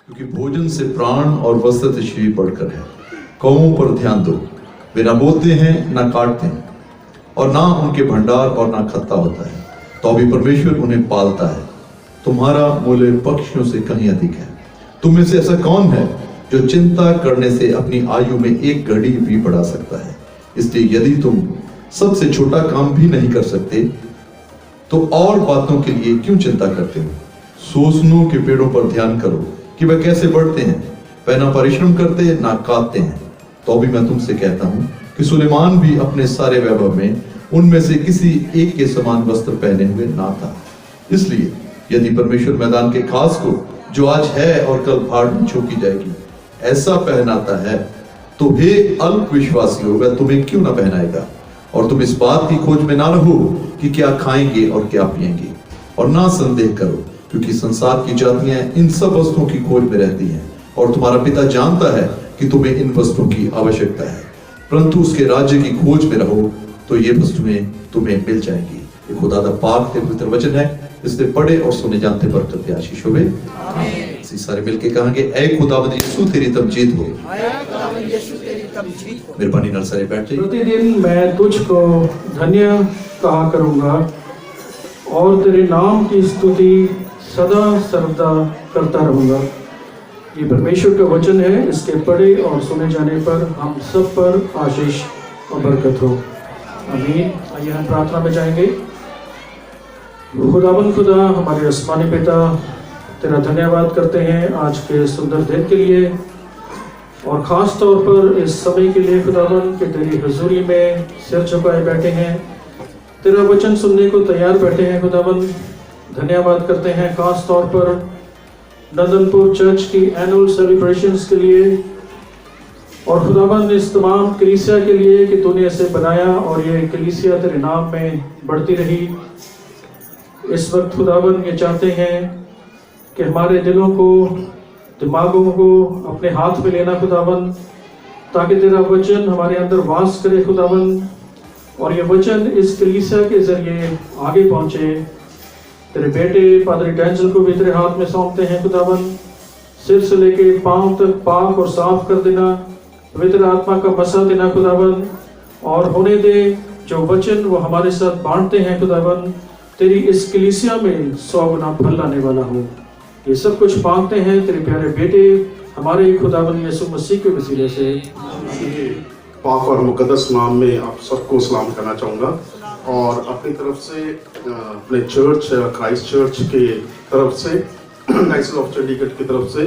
क्योंकि भोजन से प्राण और वस्त्र से शरीर बढ़कर है। कौमों पर ध्यान दो, वे ना बोते हैं ना काटते हैं, और ना उनके भंडार और ना खत्ता होता है, तो भी परमेश्वर उन्हें पालता है। तुम्हारा मूल्य पक्षियों से कहीं अधिक है। तुम में से ऐसा कौन है जो चिंता करने से अपनी आयु में एक घड़ी भी बढ़ा सकता है? इसलिए यदि तुम सबसे छोटा काम भी नहीं कर सकते, तो और बातों के लिए क्यों चिंता करते हो? सोसनों के पेड़ों पर ध्यान करो कि वह कैसे बढ़ते हैं, वह ना परिश्रम करते ना काटते हैं। तो भी मैं तुमसे कहता हूं कि सुलेमान भी अपने सारे वैभव में उनमें से किसी एक के समान वस्त्र पहने हुए ना था। इसलिए यदि परमेश्वर मैदान के घास को, जो आज है और कल भाड़ में झोंकी जाएगी, ऐसा पहनाता है, तो हे अल्प विश्वासियों, वह तुम्हें क्यों ना पहनाएगा? और तुम इस बात की खोज में ना रहो कि क्या खाएंगे और क्या पिएंगे, और ना संदेह करो, क्योंकि संसार की जातियां इन सब वस्तुओं की खोज में रहती हैं, और तुम्हारा पिता जानता है कि तुम्हें इन वस्तुओं की आवश्यकता है। परंतु उसके राज्य की खोज में रहो, तो ये वस्तुएं तुम्हें मिल जाएंगी। ये खुदा का पाक ते पवित्र वचन है, इसलिए पढ़े और सुने जानते बरकत आशीष होवे। इसी सारे मिलके कहेंगे, ऐ खुदावंद यीशु तेरी तमजीद हो। मेहरबानी नाल सारे बैठ जाइए। प्रतिदिन मैं तुझको धन्य कहा करूंगा और तेरे नाम की स्तुति सदा सर्वदा करता रहूंगा। ये परमेश्वर का वचन है, इसके पढ़े और सुने जाने पर हम सब पर आशीष और बरकत हो। आमीन। आइए हम प्रार्थना में जाएंगे। खुदाबंद खुदा, हमारे आसमानी पिता, तेरा धन्यवाद करते हैं आज के सुंदर दिन के लिए, और ख़ास तौर पर इस समय के लिए खुदाबंद कि तेरी हजूरी में सिर झुकाए बैठे हैं, तेरा वचन सुनने को तैयार बैठे हैं। खुदाबंद धन्यवाद करते हैं ख़ास तौर पर नंदनपुर चर्च की एनुअल सेलिब्रेशंस के लिए, और खुदाबंद इस तमाम कलीसिया के लिए कि तूने इसे बनाया और ये कलीसिया तेरे नाम में बढ़ती रही। इस वक्त खुदाबंद ये चाहते हैं कि हमारे दिलों को, दिमागों को अपने हाथ में लेना खुदाबंद, ताकि तेरा वचन हमारे अंदर वास करे खुदाबंद, और ये वचन इस कलीसिया के जरिए आगे पहुंचे। तेरे बेटे पादरी डेंजल को भी तेरे हाथ में सौंपते हैं खुदाबंद, सिर से लेके पांव तक पाक और साफ कर देना, पवित्र आत्मा का मसा देना खुदाबंद, और होने दे जो वचन वो हमारे साथ बांटते हैं खुदाबंद, तेरी इस कलीसिया में 100 गुना फल लाने वाला हो। ये सब कुछ मांगते हैं तेरे प्यारे बेटे हमारे खुदाबंद यीशु मसीह के वसीले से। पाक और मुकद्दस नाम में आप सबको सलाम करना चाहूँगा, और अपनी तरफ से अपने चर्च क्राइस्ट चर्च के तरफ से डायसिस ऑफ चंडीगढ़ की तरफ से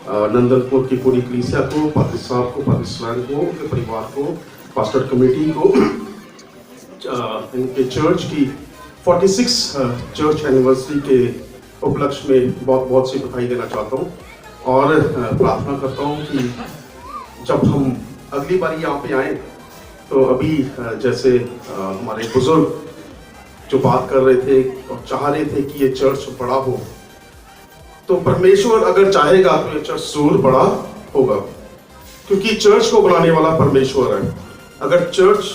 नंदनपुर की पूरी कलीसिया को, पादरी साहब को, पादरी स्वयं को, उनके परिवार को, पास्टर कमेटी को, इनके चर्च की 46 चर्च एनिवर्सरी के उपलक्ष्य में बहुत बहुत सी बधाई देना चाहता हूँ, और प्रार्थना करता हूँ कि जब हम अगली बार यहाँ पे आए, तो अभी जैसे हमारे बुजुर्ग जो बात कर रहे थे और चाह रहे थे कि ये चर्च बड़ा हो, तो परमेश्वर अगर चाहेगा तो ये चर्च जरूर बड़ा होगा, क्योंकि चर्च को बनाने वाला परमेश्वर है। अगर चर्च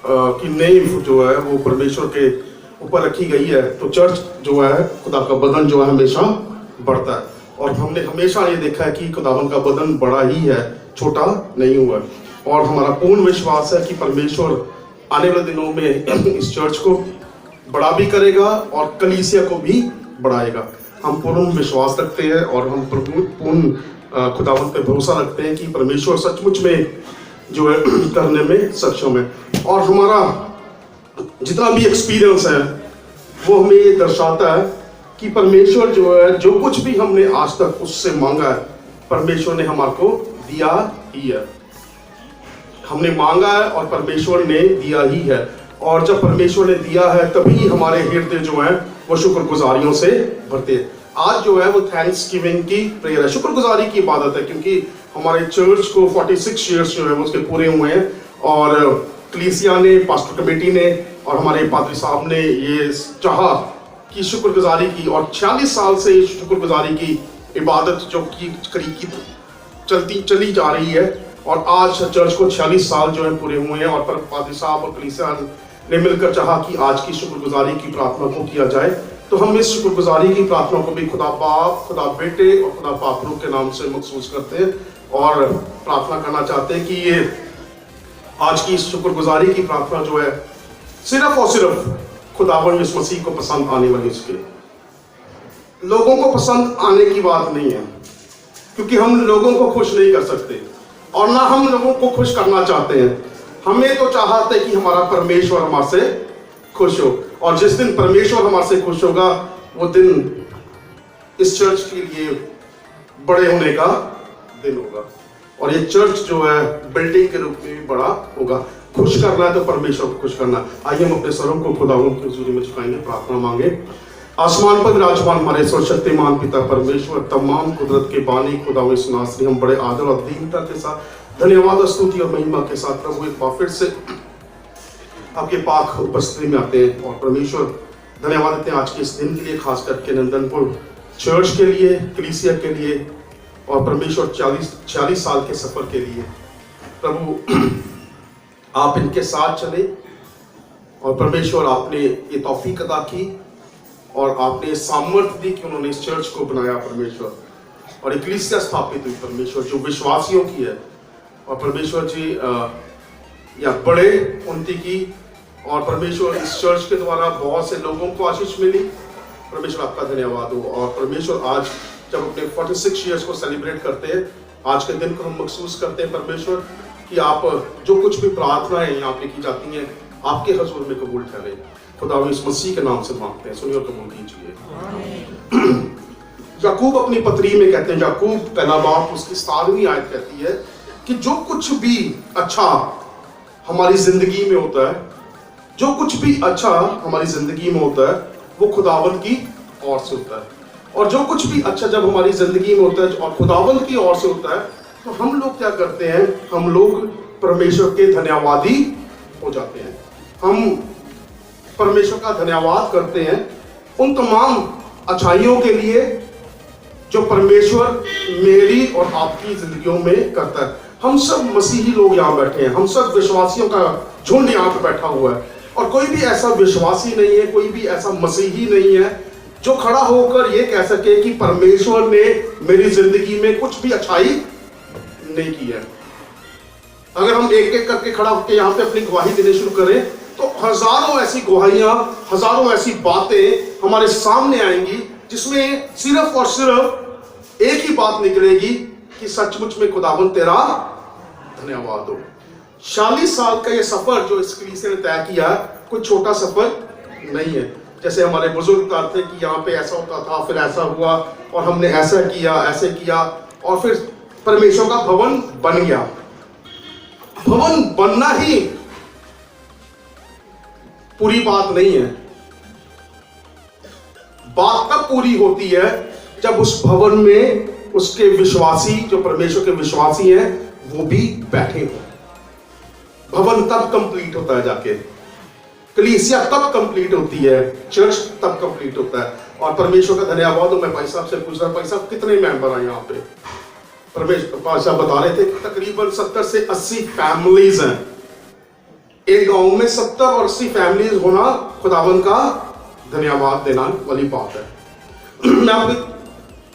की नींव जो है वो परमेश्वर के ऊपर रखी गई है, तो चर्च जो है, खुदा का बदन जो है, हमेशा बढ़ता है। और हमने हमेशा ये देखा है कि खुदावन का बदन बड़ा ही है, छोटा नहीं हुआ। और हमारा पूर्ण विश्वास है कि परमेश्वर आने वाले दिनों में इस चर्च को बड़ा भी करेगा और कलीसिया को भी बढ़ाएगा। हम पूर्ण विश्वास रखते हैं और हम पूर्ण खुदावन पे भरोसा रखते हैं कि परमेश्वर सचमुच में जो है करने में सक्षम है। और हमारा जितना भी एक्सपीरियंस है वो हमें ये दर्शाता है कि परमेश्वर जो है, जो कुछ भी हमने आज तक उससे मांगा है, परमेश्वर ने हमारे को दिया ही है। हमने मांगा है और परमेश्वर ने दिया ही है, और जब परमेश्वर ने दिया है तभी हमारे हृदय जो है वो शुक्रगुजारियों से भरते हैं। आज जो है वो थैंक्स गिविंग की प्रेयर है, शुक्रगुजारी की इबादत है, क्योंकि हमारे चर्च को 46 ईयर्स जो है वो उसके पूरे हुए हैं, और कलीसिया ने, पास्टर कमेटी ने और हमारे पादरी साहब ने ये चाहा कि शुक्रगुजारी की, और 46 साल से शुक्रगुजारी की इबादत जो की चली जा रही है, और आज चर्च को 46 साल जो है पूरे हुए हैं, और पादरी साहब और कलीसिया ने मिलकर चाहा कि आज की शुक्रगुजारी की प्रार्थना को किया जाए। तो हम इस शुक्रगुजारी की प्रार्थना को भी खुदा बाप, खुदा बेटे और खुदा पापरू के नाम से मखसूस करते हैं और प्रार्थना करना चाहते हैं कि ये आज की शुक्रगुजारी की प्रार्थना जो है सिर्फ और सिर्फ खुदावंद यीशु मसीह को पसंद आने वाली, उसके लोगों को पसंद आने की बात नहीं है, क्योंकि हम लोगों को खुश नहीं कर सकते और ना हम लोगों को खुश करना चाहते हैं। हमें तो चाहते हैं कि हमारा परमेश्वर हमारे से खुश हो, और जिस दिन परमेश्वर हमारे से खुश होगा वो दिन इस चर्च के लिए बड़े होने का दिन होगा, और ये चर्च जो है बिल्डिंग के रूप में भी बड़ा होगा। खुश करना है तो परमेश्वर को खुश करना। आइए हम अपने सरों को खुदावंद की हुजूरी में झुकाएंगे, प्रार्थना मांगे। आसमान पर विराजमान हमारे सर्वशक्तिमान पिता परमेश्वर, तमाम कुदरत के बानी खुदावंद यीशु नासरी, हम बड़े आदर और दीनता के साथ, धन्यवाद, स्तुति और महिमा के साथ प्रभु एक बार फिर से आपके पाक उपस्थिति में आते हैं और परमेश्वर धन्यवाद देते हैं आज के इस दिन के लिए, खास करके नंदनपुर चर्च के लिए, कलीसिया के लिए, और परमेश्वर 46 साल के सफर के लिए। प्रभु आप इनके साथ चले और परमेश्वर आपने ये तौफीक अदा की और आपने सामर्थ्य दी कि उन्होंने इस चर्च को बनाया परमेश्वर, और एक कलीसिया स्थापित हुई परमेश्वर जो विश्वासियों की है। और परमेश्वर जी या बड़े उन्नति की, और परमेश्वर इस चर्च के द्वारा बहुत से लोगों को आशीष मिली। परमेश्वर आपका धन्यवाद हो। और परमेश्वर आज जब अपने 46 ईयर्स को सेलिब्रेट करते हैं, आज के दिन को हम महसूस करते हैं परमेश्वर कि आप जो कुछ भी प्रार्थनाएं यहाँ पे की जाती हैं आपके हजूर में कबूल ठहरे। खुदा इस मसीह के नाम से मांगते हैं, सुनिए और कबूल कीजिए। याकूब अपनी पत्री में कहते हैं, याकूब पहला बाप उसकी 17वीं आयत कहती है कि जो कुछ भी अच्छा हमारी जिंदगी में होता है, जो कुछ भी अच्छा हमारी जिंदगी में होता है वो खुदावंद की ओर से होता है, और जो कुछ भी अच्छा जब हमारी जिंदगी में होता है और खुदावंद की ओर से होता है तो हम लोग क्या करते हैं, हम लोग परमेश्वर के धन्यवादी हो जाते हैं। हम परमेश्वर का धन्यवाद करते हैं उन तमाम अच्छाइयों के लिए जो परमेश्वर मेरी और आपकी जिंदगियों में करता है। हम सब मसीही लोग यहाँ बैठे हैं, हम सब विश्वासियों का झुंड यहाँ पे बैठा हुआ है, और कोई भी ऐसा विश्वासी नहीं है, कोई भी ऐसा मसीही नहीं है जो खड़ा होकर ये कह सके कि परमेश्वर ने मेरी जिंदगी में कुछ भी अच्छाई नहीं की है। अगर हम एक एक करके खड़ा होकर यहाँ पे अपनी गवाही देने शुरू करें तो हजारों ऐसी गवाहियां, हजारों ऐसी बातें हमारे सामने आएंगी जिसमें सिर्फ और सिर्फ एक ही बात निकलेगी कि सचमुच में खुदावंद तेरा धन्यवाद हो। 46 साल का ये सफर जो इस कलीसिया ने तय किया कोई छोटा सफर नहीं है। जैसे हमारे बुजुर्ग कहते कि यहाँ पे ऐसा होता था, फिर ऐसा हुआ और हमने ऐसा किया, ऐसे किया, और फिर परमेश्वर का भवन बन गया। भवन बनना ही पूरी बात नहीं है, बात तब पूरी होती है जब उस भवन में उसके विश्वासी, जो परमेश्वर के विश्वासी हैं, वो भी बैठे हो। भवन तब कंप्लीट होता है, जाके कलीसिया तब कंप्लीट होती है, चर्च तब कंप्लीट होता है। और परमेश्वर का धन्यवाद हो। मैं भाई साहब से पूछ रहा, भाई साहब कितने मेंबर हैं यहाँ पे? परमेश्वर भाई साहब बता रहे थे तकरीबन 70 से 80 फैमिलीज हैं। एक गांव में 70 और 80 फैमिलीज होना खुदावंद का धन्यवाद देना वाली बात है। मैं आपकी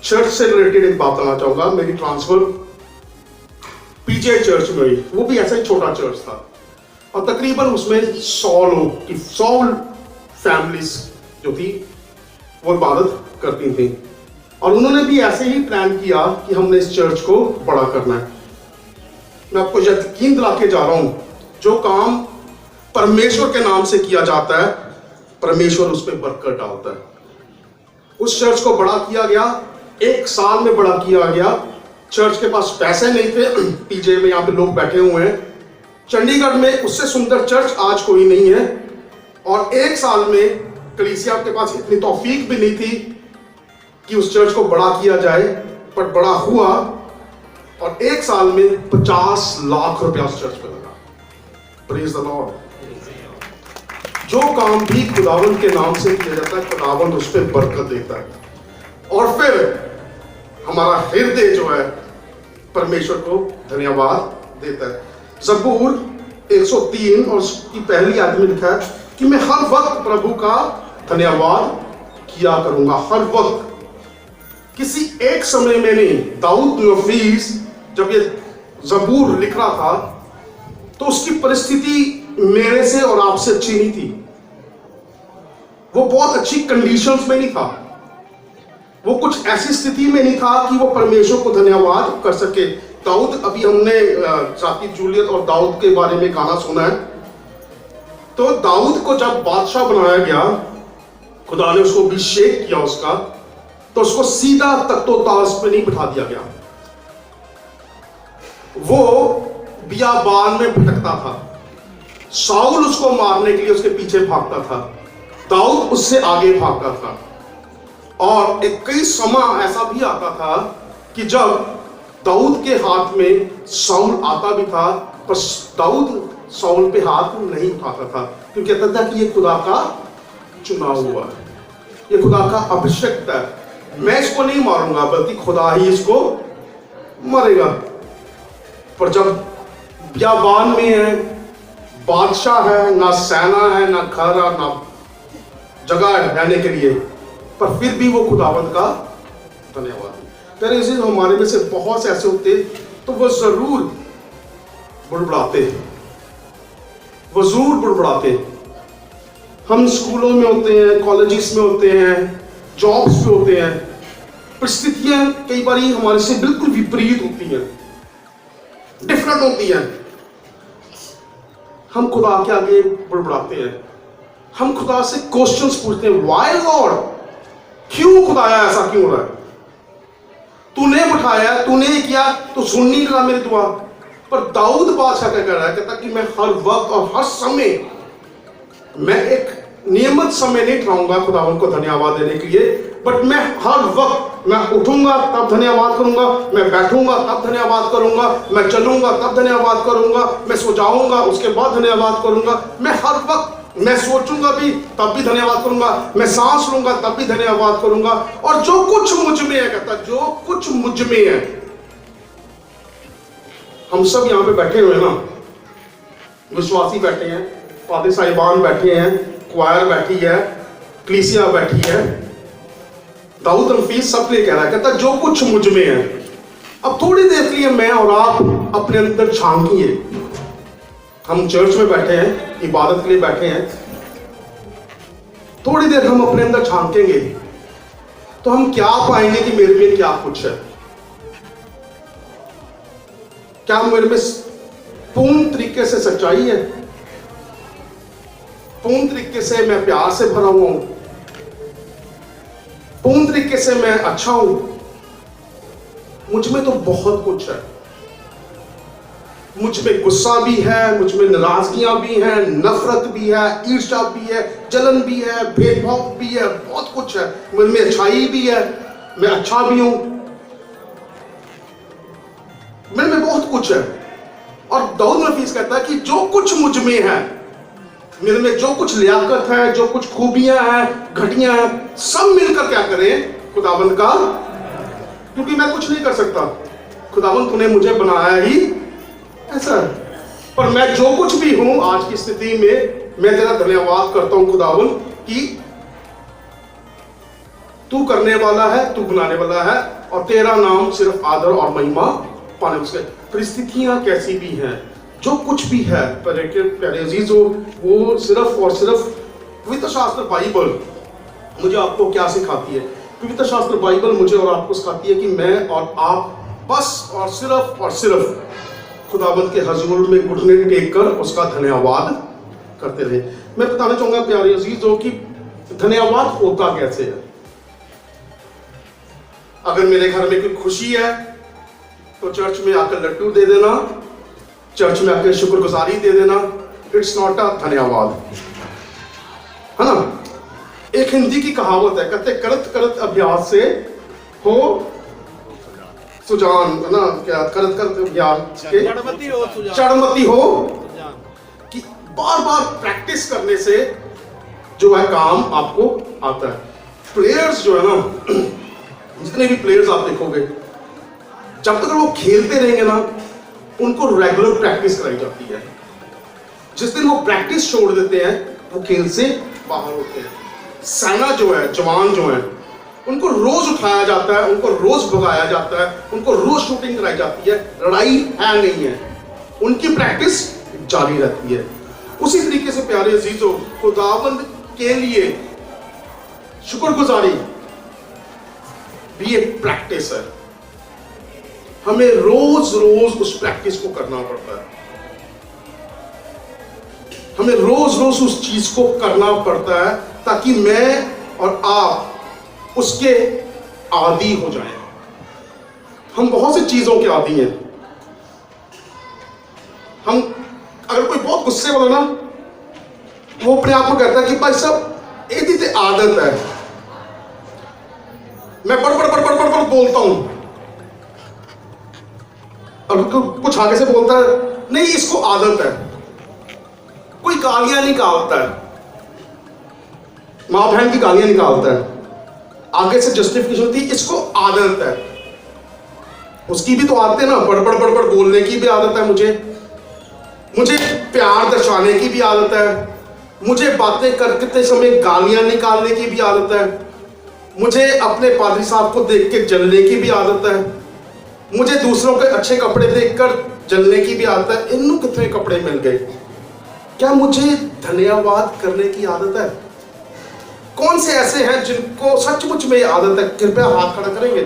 चर्च से रिलेटेड एक बात बताना चाहूंगा। मेरी ट्रांसफर पीजे चर्च में हुई, वो भी ऐसा ही छोटा चर्च था, और तकरीबन उसमें 100 लोग की 100 फैमिलीज जो थी वो इबादत करती थी, और उन्होंने भी ऐसे ही प्लान किया कि हमने इस चर्च को बड़ा करना है। मैं आपको यकीन दिला के जा रहा हूं, जो काम परमेश्वर के नाम से किया जाता है परमेश्वर उस पर बरकत डालता है। उस चर्च को बड़ा किया गया, 1 साल में बड़ा किया गया। चर्च के पास पैसे नहीं थे, पीजे में यहाँ पे लोग बैठे हुए हैं, चंडीगढ़ में उससे सुंदर चर्च आज कोई नहीं है, और 1 साल में कलीसिया के पास इतनी तौफीक भी नहीं थी कि उस चर्च को बड़ा किया जाए, पर बड़ा हुआ, और 1 साल में 50 लाख रुपया उस चर्च पे लगा। Praise the Lord. जो काम भी खुदावंद के नाम से किया जाता है खुदावंद उस पर बरकत देता है, और फिर हमारा हृदय जो है परमेश्वर को धन्यवाद देता है। ज़बूर 103 और उसकी पहली आयत में लिखा है कि मैं हर वक्त प्रभु का धन्यवाद किया करूंगा हर वक्त। किसी एक समय में नहीं। दाऊद नफीस जब ये ज़बूर लिख रहा था तो उसकी परिस्थिति मेरे से और आपसे अच्छी नहीं थी। वो बहुत अच्छी कंडीशंस में नहीं था, वो कुछ ऐसी स्थिति में नहीं था कि वो परमेश्वर को धन्यवाद कर सके। दाऊद, अभी हमने जाती जूलियत और दाऊद के बारे में गाना सुना है। तो दाऊद को जब बादशाह बनाया गया, खुदा ने उसको अभिषेक किया उसका, तो उसको सीधा तख्तो ताज पे नहीं बिठा दिया गया। वो बियाबान में भटकता था। शाऊल उसको मारने के लिए उसके पीछे भागता था, दाऊद उससे आगे भागता था। और एक कई समय ऐसा भी आता था कि जब दाऊद के हाथ में शाऊल आता भी था, पर दाऊद शाऊल पे हाथ नहीं उठाता था, क्योंकि कहता था कि ये खुदा का चुना हुआ है, ये खुदा का अभिषिक्त है, मैं इसको नहीं मारूंगा बल्कि खुदा ही इसको मारेगा। पर जब बियाबान में है, बादशाह है, ना सेना है, ना घर है, ना जगह है रहने के लिए, पर फिर भी वो खुदावंद का धन्यवाद। तेरे इसी हमारे में से बहुत से ऐसे होते तो वो जरूर बुड़बुड़ाते, वो जरूर बुड़बुड़ाते। हम स्कूलों में होते हैं, कॉलेजेस में होते हैं, जॉब्स पे होते हैं, परिस्थितियां कई बार हमारे से बिल्कुल विपरीत होती हैं, डिफरेंट होती हैं। हम खुदा के आगे बुड़बुड़ाते हैं, हम खुदा से क्वेश्चंस पूछते हैं, व्हाई लॉर्ड, क्यों खुदाया, ऐसा क्यों हो रहा है, तूने बिठाया, तूने किया, तो सुन नहीं रहा मेरी दुआ। पर दाऊद बादशाह क्या कर रहा है, कहता कि मैं हर वक्त और हर समय, मैं एक नियमित समय नहीं ठहराऊंगा खुदावंद को धन्यवाद देने के लिए, बट मैं हर वक्त, मैं उठूंगा तब धन्यवाद करूंगा, मैं बैठूंगा तब धन्यवाद करूंगा, मैं चलूंगा तब धन्यवाद करूंगा, मैं सो जाऊंगा उसके बाद धन्यवाद करूंगा, मैं हर वक्त, मैं सोचूंगा भी तब भी धन्यवाद करूंगा, मैं सांस लूंगा तब भी धन्यवाद करूंगा। और जो कुछ मुझ में है, कहता जो कुछ मुझ में है, हम सब यहां पे बैठे हुए ना, विश्वासी बैठे हैं, फादर साहिबान बैठे हैं, क्वायर बैठी है, कलीसिया बैठी है, दाऊद नफीस सब लिए कह रहा है, कहता जो कुछ मुझ में है। अब थोड़ी देर के लिए मैं और आप अपने अंदर झांकिए। हम चर्च में बैठे हैं, इबादत के लिए बैठे हैं, थोड़ी देर हम अपने अंदर झांकेंगे तो हम क्या पाएंगे कि मेरे में क्या कुछ है। क्या मेरे में पूर्ण तरीके से सच्चाई है, पूर्ण तरीके से मैं प्यार से भरा हुआ हूं, पूर्ण तरीके से मैं अच्छा हूं। मुझ में तो बहुत कुछ है, मुझ में गुस्सा भी है, मुझ में नाराजगियां भी हैं, नफरत भी है, ईर्ष्या भी है, जलन भी है, भेदभाव भी है, बहुत कुछ है। मुझ में अच्छाई भी है, मैं अच्छा भी हूं, मेरे में बहुत कुछ है। और दाऊद नफीस कहता है कि जो कुछ मुझ में है, मेरे में जो कुछ लियाकत है, जो कुछ खूबियां हैं, घटियां हैं, सब मिलकर क्या करें खुदावंद का, क्योंकि मैं कुछ नहीं कर सकता, खुदावंद तूने मुझे बनाया ही ऐसा है। पर मैं जो कुछ भी हूं आज की स्थिति में, मैं तेरा धन्यवाद करता हूं खुदावंद कि तू करने वाला है, तू बनाने वाला है, और तेरा नाम सिर्फ आदर और महिमा पाने। उसके परिस्थितियां कैसी भी हैं, जो कुछ भी है, प्यारे अजीजों, वो सिर्फ और सिर्फ पवित्र शास्त्र बाइबल मुझे आपको क्या सिखाती है। पवित्र शास्त्र बाइबल मुझे और आपको सिखाती है कि मैं और आप बस और सिर्फ खुदावंद के हजूर में घुटने टेक कर उसका धन्यवाद करते रहे। मैं बताना चाहूंगा प्यारे अजीजों कि धन्यवाद होता कैसे है। अगर मेरे घर में कोई खुशी है तो चर्च में आकर लड्डू दे देना, चर्च में आकर शुक्रगुजारी दे देना, इट्स नॉट अ धन्यवाद, है ना। एक हिंदी की कहावत है, कहते करत करत अभ्यास से हो सुजान, है ना, क्या करत करत अभ्यास के चढ़मती हो, कि बार बार प्रैक्टिस करने से जो है काम आपको आता है। प्लेयर्स जो है ना, जितने भी प्लेयर्स आप देखोगे, जब तक वो खेलते रहेंगे ना, उनको रेगुलर प्रैक्टिस कराई जाती है। जिस दिन वो प्रैक्टिस छोड़ देते हैं, वो खेल से बाहर होते हैं। सेना जो है, जवान जो है, उनको रोज उठाया जाता है, उनको रोज भगाया जाता है, उनको रोज शूटिंग कराई जाती है, लड़ाई है नहीं है, उनकी प्रैक्टिस जारी रहती है। उसी तरीके से प्यारे अजीजों, खुदावंद के लिए शुक्रगुजारी भी एक प्रैक्टिस है। हमें रोज रोज उस प्रैक्टिस को करना पड़ता है, हमें रोज रोज उस चीज को करना पड़ता है ताकि मैं और आप उसके आदी हो जाएं। हम बहुत सी चीजों के आदी हैं। हम अगर कोई बहुत गुस्से वाला ना, वो अपने आप को कहता है कि भाई साहब ये तो आदत है, मैं बड़ बड़ बड़ बड़ बड़ बड़ बोलता हूं, और कुछ आगे से बोलता है नहीं इसको आदत है। कोई गालियां निकालता है, मां बहन की गालियां निकालता है, आगे से जस्टिफिकेशन थी इसको आदत है। उसकी भी तो आदत है ना, बड़ बड़ बड़ बड़ बोलने की भी आदत है, मुझे प्यार दर्शाने की भी आदत है, मुझे बातें करते समय गालियां निकालने की भी आदत है, मुझे अपने पादरी साहब को देख के जलने की भी आदत है, मुझे दूसरों के अच्छे कपड़े देखकर जलने की भी आदत है। इन्हों कितने कपड़े मिल गए, क्या मुझे धन्यवाद करने की आदत है? कौन से ऐसे हैं जिनको सचमुच में आदत है? कृपया हाथ खड़ा करेंगे।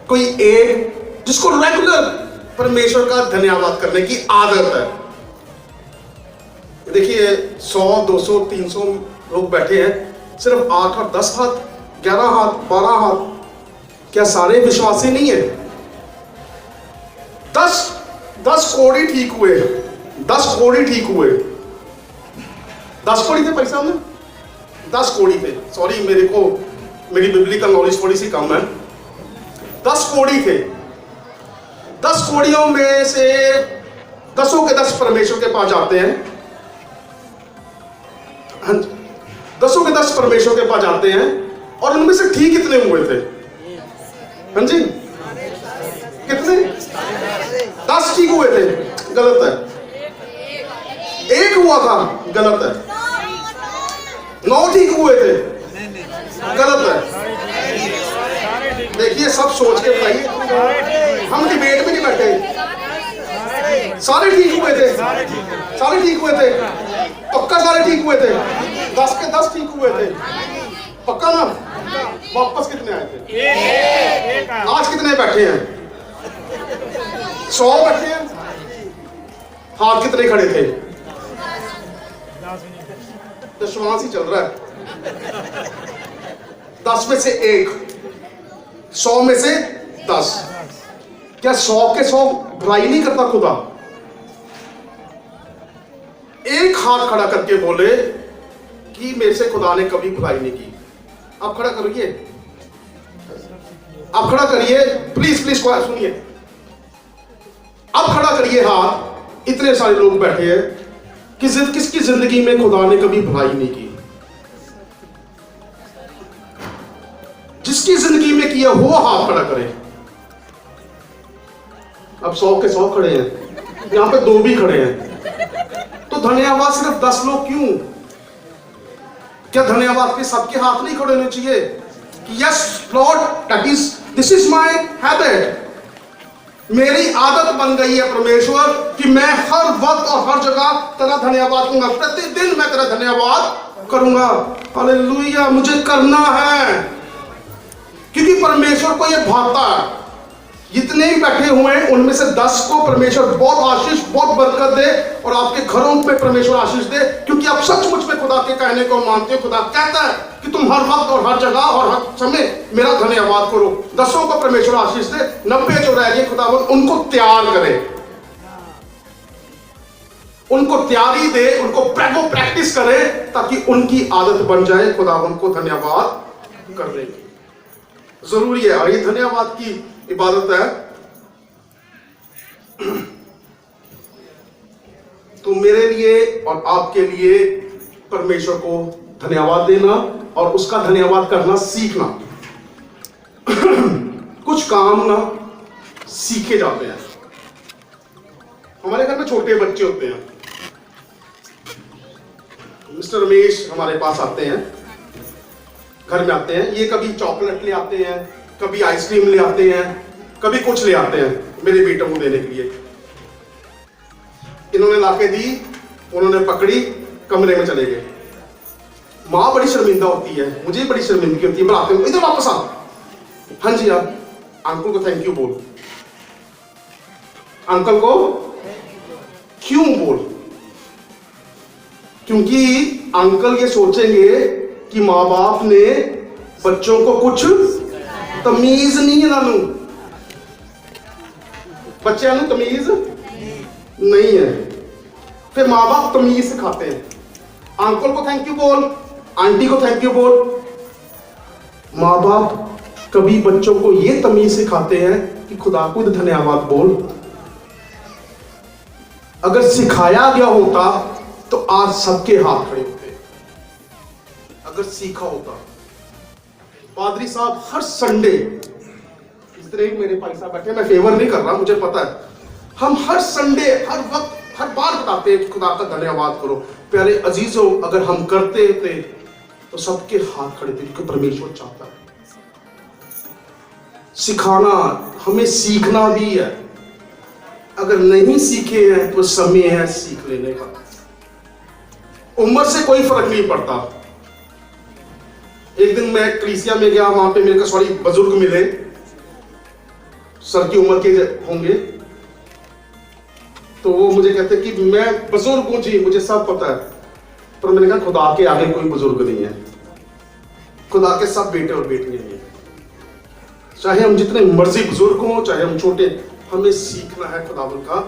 कोई एक जिसको रेगुलर परमेश्वर का धन्यवाद करने की आदत है। देखिए 100, 200, 300 लोग बैठे हैं, सिर्फ 8 और 10 हाथ, 11 हाथ, 12 हाथ, क्या सारे विश्वासी नहीं है? 10 कोड़ी ठीक हुए, 10 कोड़ी ठीक हुए। 10 कोड़ी थे भाई साहब ने, 10 कोड़ी थे। सॉरी, मेरी बिब्लिकल नॉलेज थोड़ी सी कम है। 10 कोड़ी थे। 10 कोड़ियों में से 10 के 10 परमेश्वर के पास जाते हैं। 10 के 10 परमेश्वर के पास जाते हैं, और उनमें से ठीक कितने हुए थे? हाँ जी, कितने? 10 ठीक हुए थे। गलत है। 1 हुआ था, गलत है। 9 ठीक हुए थे, गलत है। देखिए सब सोच के बताइए, हम डिबेट में नहीं बैठे। सारे ठीक हुए थे, सारे ठीक हुए थे, पक्का सारे ठीक हुए थे। 10 के 10 ठीक हुए थे, पक्का ना? वापस कितने आए थे? आज कितने बैठे हैं? 100 बैठे हैं। हाथ कितने खड़े थे? दशवांश ही चल रहा है। 10 में से 1, 100 में से 10। क्या 100 के 100 भलाई नहीं करता खुदा? एक हाथ खड़ा करके बोले कि मेरे से खुदा ने कभी भलाई नहीं की। आप खड़ा करिए, आप खड़ा करिए, प्लीज प्लीज सुनिए। आप खड़ा करिए हाथ। इतने सारे लोग बैठे हैं कि किसकी जिंदगी में खुदा ने कभी भलाई नहीं की? जिसकी जिंदगी में किया वो हाथ खड़ा करे। अब 100 के 100 खड़े हैं, यहां पे 2 भी खड़े हैं, तो धन्यवाद सिर्फ 10 लोग क्यों? क्या धन्यवाद के सबके हाथ नहीं खड़े होने चाहिए कि yes Lord, this is my habit, मेरी आदत बन गई है परमेश्वर कि मैं हर वक्त और हर जगह तेरा धन्यवाद करूंगा, प्रतिदिन मैं तेरा धन्यवाद करूंगा। हालेलुया, मुझे करना है, क्योंकि परमेश्वर को यह भाता है। जितने ही बैठे हुए हैं उनमें से 10 को परमेश्वर बहुत आशीष, बहुत बरकत दे, और आपके घरों में परमेश्वर आशीष दे, क्योंकि आप सचमुच में खुदा के कहने को मानते हो। खुदा कहता है कि तुम हर वक्त और हर जगह और हर समय मेरा धन्यवाद करो। 10 को परमेश्वर आशीष दे, 90 जो रह गए खुदावंद उनको तैयार करे, उनको तैयारी दे, उनको प्रैक्टिस करे, ताकि उनकी आदत बन जाए खुदावंद को धन्यवाद करने की। जरूरी है, और ये धन्यवाद की इबादत है। तो मेरे लिए और आपके लिए परमेश्वर को धन्यवाद देना और उसका धन्यवाद करना सीखना। कुछ काम ना सीखे जाते हैं। हमारे घर में छोटे बच्चे होते हैं, मिस्टर रमेश हमारे पास आते हैं, घर में आते हैं, ये कभी चॉकलेट ले आते हैं, कभी आइसक्रीम ले आते हैं, कभी कुछ ले आते हैं मेरे बेटे को देने के लिए। इन्होंने लाके दी, उन्होंने पकड़ी, कमरे में चले गए। माँ बड़ी शर्मिंदा होती है, मुझे बड़ी शर्मिंदगी होती है, बुलाते हैं इधर वापस आ। हाँ जी आप अंकल को थैंक यू बोल, अंकल को क्यों बोल? क्योंकि अंकल ये सोचेंगे कि माँ बाप ने बच्चों को कुछ तमीज नहीं है, नानू बच्चे नु तमीज नहीं है, फिर माँ बाप तमीज सिखाते हैं। अंकल को थैंक यू बोल, आंटी को थैंक यू बोल। माँ बाप कभी बच्चों को ये तमीज सिखाते हैं कि खुदा को धन्यवाद बोल। अगर सिखाया गया होता तो आज सबके हाथ खड़े होते, अगर सीखा होता। पादरी साहब हर संडे, इस तरह मेरे भाई साहब बैठे, मैं फेवर नहीं कर रहा, मुझे पता है, हम हर संडे हर वक्त हर बार बताते हैं कि खुदा का धन्यवाद करो। प्यारे अजीजों, अगर हम करते थे तो सबके हाथ खड़े थे, क्योंकि परमेश्वर चाहता है। सिखाना, हमें सीखना भी है, अगर नहीं सीखे हैं तो समय है सीख लेने का। उम्र से कोई फर्क नहीं पड़ता। एक दिन मैं कलीसिया में गया, वहां पे मेरे को सॉरी बुजुर्ग मिले, सर की उम्र के होंगे, तो वो मुझे कहते कि मैं बुजुर्ग हूं जी, मुझे सब पता है, पर मैंने कहा खुदा के आगे कोई बुजुर्ग नहीं है, खुदा के सब बेटे और बेटियां हैं। चाहे हम जितने मर्जी बुजुर्ग हों, चाहे हम छोटे, हमें सीखना है खुदावंद का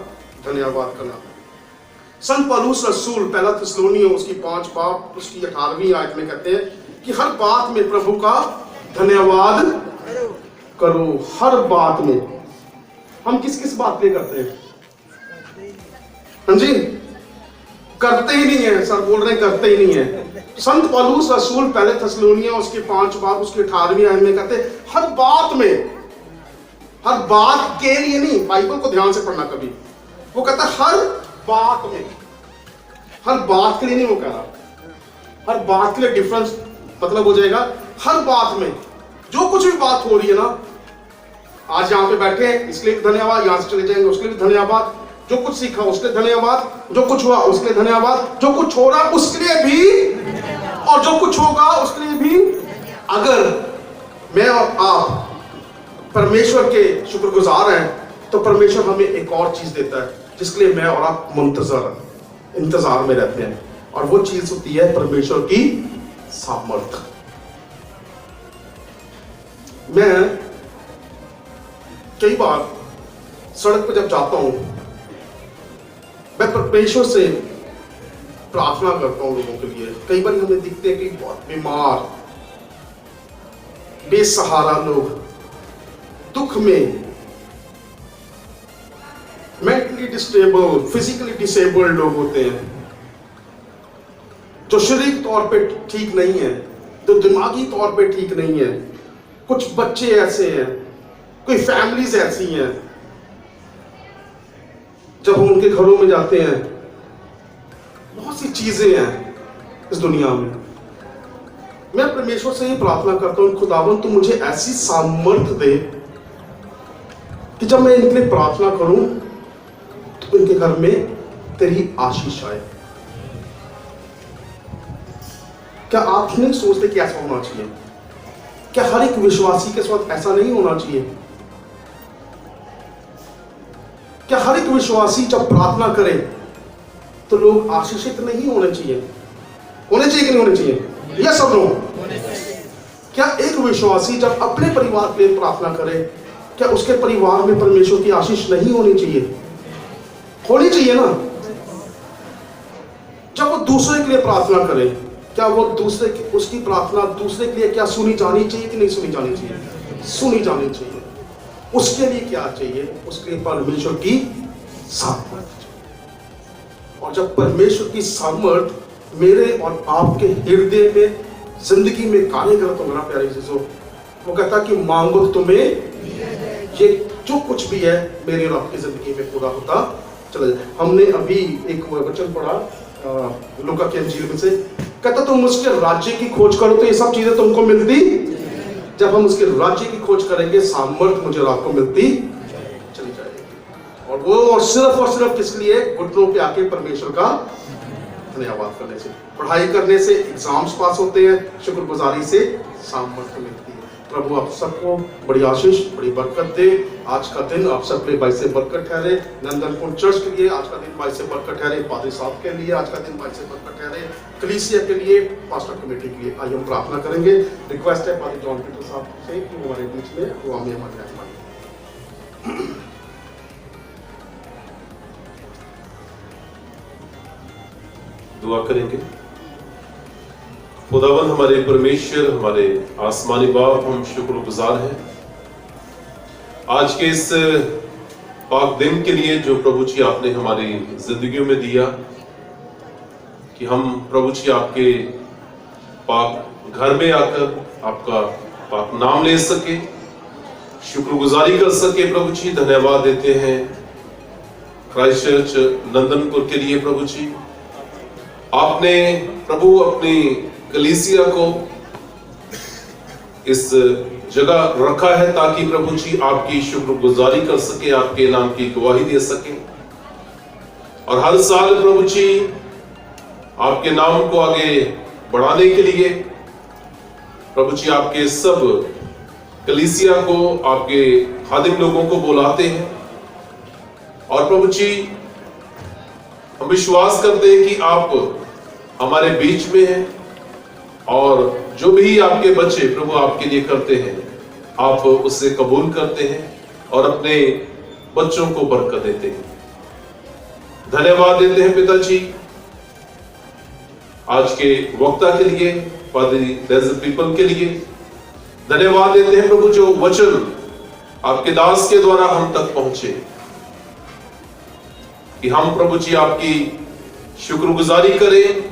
धन्यवाद करना। संत पौलुस रसूल पहला थिस्सलुनीयों उसकी 5 बाब उसकी 18वीं आयत में कहते हैं कि हर बात में प्रभु का धन्यवाद करो। हर बात में। हम किस किस बात पे करते हैं? हाँ जी, करते ही नहीं है। सर बोल रहे हैं करते ही नहीं है। संत पौलुस रसूल पहले थिस्सलुनीयों उसकी 5 बाब उसकी 18वीं आयत में कहते हैं हर बात में, हर बात के लिए नहीं, बाइबल को ध्यान से पढ़ना कभी, वो कहता है हर बात में, हर बात के लिए नहीं वो कह रहा, हर बात के लिए डिफरेंस मतलब हो जाएगा हर बात में। जो कुछ भी बात हो रही है ना, आज यहाँ पे बैठे हैं इसके लिए धन्यवाद, यहां से चले जाएंगे उसके लिए धन्यवाद, जो कुछ सीखा उसके लिए धन्यवाद, जो कुछ हुआ उसके लिए धन्यवाद, जो कुछ हो रहा उसके लिए भी, और जो कुछ होगा उसके लिए भी। अगर मैं और आप परमेश्वर के शुक्रगुजार हैं तो परमेश्वर हमें एक और चीज देता है जिसके लिए मैं और आप इंतजार में रहते हैं, और वो चीज होती है परमेश्वर की सामर्थ। मैं कई बार सड़क पर जब जाता हूं, मैं परमेश्वर से प्रार्थना करता हूं लोगों के लिए। कई बार हमें दिखते हैं कि बहुत बीमार बेसहारा लोग, दुख में, मेंटली डिस्टेबल, फिजिकली डिसेबल्ड लोग होते हैं, जो शारीरिक तौर पे ठीक नहीं है, जो दिमागी तौर पे ठीक नहीं है। कुछ बच्चे ऐसे हैं, कोई फैमिलीज ऐसी हैं, जब हम उनके घरों में जाते हैं, बहुत सी चीजें हैं इस दुनिया में। मैं परमेश्वर से ये प्रार्थना करता हूं, खुदावंद तू मुझे ऐसी सामर्थ दे कि जब मैं इनके लिए प्रार्थना करूं तो इनके घर में तेरी आशीष आए। क्या आप नहीं सोचते कि ऐसा होना चाहिए? क्या हर एक विश्वासी के साथ ऐसा नहीं होना चाहिए? क्या हर एक विश्वासी जब प्रार्थना करे तो लोग आशीषित नहीं होने चाहिए? होने चाहिए कि नहीं होने चाहिए? या सब लोग? क्या एक विश्वासी जब अपने परिवार के लिए प्रार्थना करे, क्या उसके परिवार में परमेश्वर की आशीष नहीं होनी चाहिए? होनी चाहिए ना। जब वो दूसरे के लिए प्रार्थना करे, क्या वो उसकी प्रार्थना दूसरे के लिए क्या सुनी जानी चाहिए कि नहीं सुनी जानी चाहिए? सुनी जानी चाहिए। उसके लिए क्या चाहिए? उसके लिए परमेश्वर की सामर्थ। और जब परमेश्वर की सामर्थ मेरे और आपके हृदय में, जिंदगी में कार्य करे तो मेरा प्यारे चीजों, वो कहता कि मांगो तो तुम्हें, ये जो कुछ भी है मेरी और आपकी जिंदगी में पूरा होता चला जाए। हमने अभी एक वचन पढ़ा लूका के इंजील में से, कहता तुम उसके राज्य की खोज करो तो ये सब चीजें तुमको मिलती, जब हम उसके राज्य की खोज करेंगे सामर्थ मुझे और आपको मिलती चली जाएगी। और वो और सिर्फ किस लिए? घुटनों पे आके परमेश्वर का धन्यवाद करने से, पढ़ाई करने से एग्जाम्स पास होते हैं, शुक्रगुजारी से सामर्थ्य मिलती है। प्रभु आप सबको बड़ी आशीष, बड़ी बरकत दे। आज का दिन आप सब के लिए बाइस से बरकत ठहरे। नंदनपुर चर्च के लिए आज का दिन बाइस से बरकत ठहरे। पादरी साहब के लिए आज का दिन बाइस से बरकत ठहरे। कलीसिया के लिए, पास्टर कमेटी के लिए आइए हम प्रार्थना करेंगे। रिक्वेस्ट है पादरी जॉन पीटर साहब से कि हमारे बीच में दुआ में हमारे रहमान। दुआ करेंगे। खुदावंद हमारे परमेश्वर, हमारे आसमानी बाप, हम शुक्रगुजार हैं आज के इस पाक दिन के लिए जो प्रभु जी आपने हमारी जिंदगियों में दिया, कि हम प्रभु जी आपके पाक घर में आकर आपका पाक नाम ले सके, शुक्रगुजारी कर सके। प्रभु जी धन्यवाद देते हैं क्राइस्ट चर्च नंदनपुर के लिए। प्रभु जी आपने प्रभु अपनी कलीसिया को इस जगह रखा है ताकि प्रभु जी आपकी शुक्रगुजारी कर सके, आपके नाम की गवाही दे सके। और हर साल प्रभु जी आपके नाम को आगे बढ़ाने के लिए प्रभु जी आपके सब कलीसिया को, आपके खादिम लोगों को बुलाते हैं। और प्रभु जी हम विश्वास करते हैं कि आप हमारे बीच में हैं और जो भी आपके बच्चे प्रभु आपके लिए करते हैं आप उससे कबूल करते हैं और अपने बच्चों को बरकत देते हैं। धन्यवाद देते हैं पिताजी आज के वक्ता के लिए, पादरी पीपल के लिए। धन्यवाद देते हैं प्रभु जो वचन आपके दास के द्वारा हम तक पहुंचे, कि हम प्रभु जी आपकी शुक्रगुजारी करें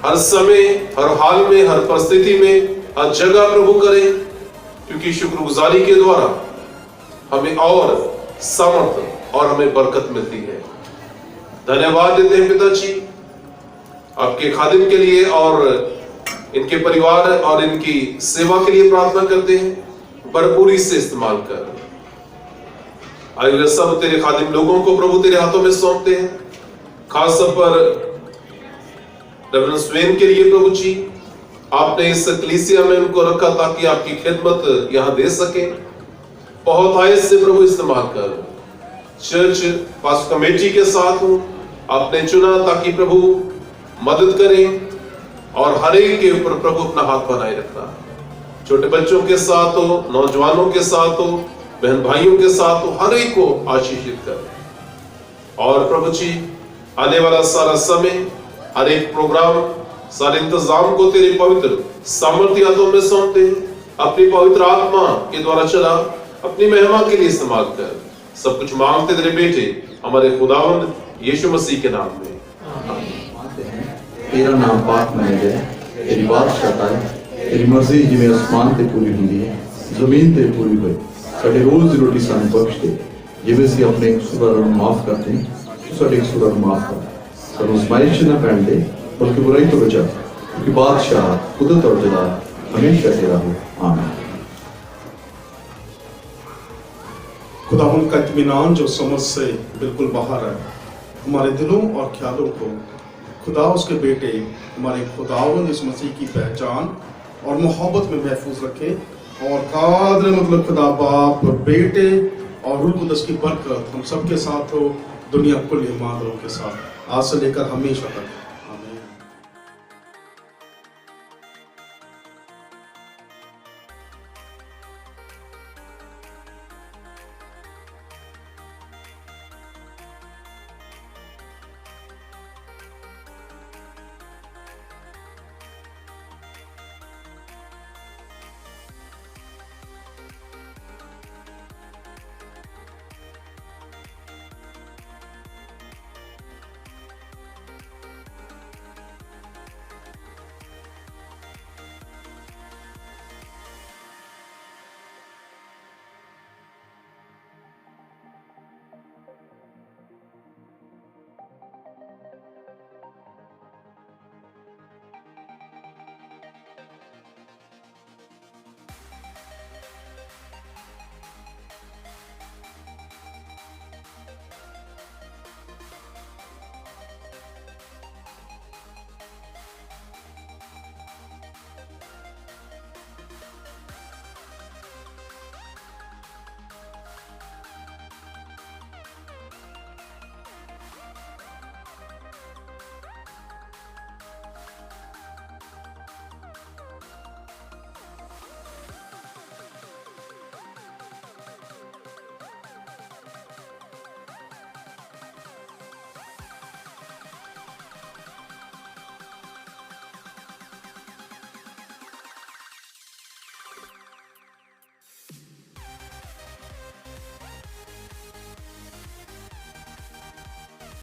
हर समय, हर हाल में, हर परिस्थिति में, हर जगह प्रभु करें, क्योंकि शुक्रगुजारी के द्वारा हमें और सामर्थ और हमें बरकत मिलती है। धन्यवाद देते हैं पिताजी आपके खादिम के लिए और इनके परिवार और इनकी सेवा के लिए प्रार्थना करते हैं। भरपूरी से इस्तेमाल कर आइए सब तेरे खादिम लोगों को प्रभु तेरे हाथों में सौंपते हैं। खास तौर पर रेवरेंड स्वेन के लिए प्रभु जी आपने इस कलीसिया में उनको रखा ताकि आपकी खिदमत यहां दे सके। बहुत आयत से प्रभु इस्तेमाल कर चर्च पास्टर कमेटी के साथ हो आपने चुना ताकि प्रभु मदद करें और हर एक के ऊपर प्रभु अपना हाथ बनाए रखना। छोटे बच्चों के साथ हो, नौजवानों के साथ हो, बहन भाइयों के साथ हो, हर एक को आशीषित कर। और प्रभु जी आने वाला सारा समय, हर एक प्रोग्राम, सारे इंतजाम को तेरे पवित्र सामर्थ्य हाथों में सौंपते हैं। अपनी पवित्र आत्मा के द्वारा चला, अपनी महिमा के लिए इस्तेमाल कर। सब कुछ मांगते तेरे बेटे हमारे खुदावंद यीशु मसीह के नाम में। तेरा नाम पाक माना जाए, तेरी बादशाह आए, तेरी मर्जी जिवें आसमान ते पूरी हुंदी है जमीन ते पूरी होए। साडे रोज दी रोटी सानू बख्श दे, जिवें असीं अपने कसूरां नूं माफ करते हैं, साडे कसूरां नूं माफ कर। सानू आज़माइश ना पैण दे, बल्कि बुराई तो बचा, क्योंकि बादशाह, कुदरत और जलाल हमेशा तेरा हो। आमीन। खुदावंद का इत्मीनान जो समझ से बिल्कुल बाहर है, हमारे दिलों और ख्यालों को खुदा उसके बेटे हमारे खुदावंद इस मसीह की पहचान और मोहब्बत में महफूज रखे। और कादर मतलब खुदा बाप और बेटे और रूह कुदस की बरकत हम सबके साथ हो, दुनिया कुल ईमानदारों के साथ आज से लेकर हमेशा तक।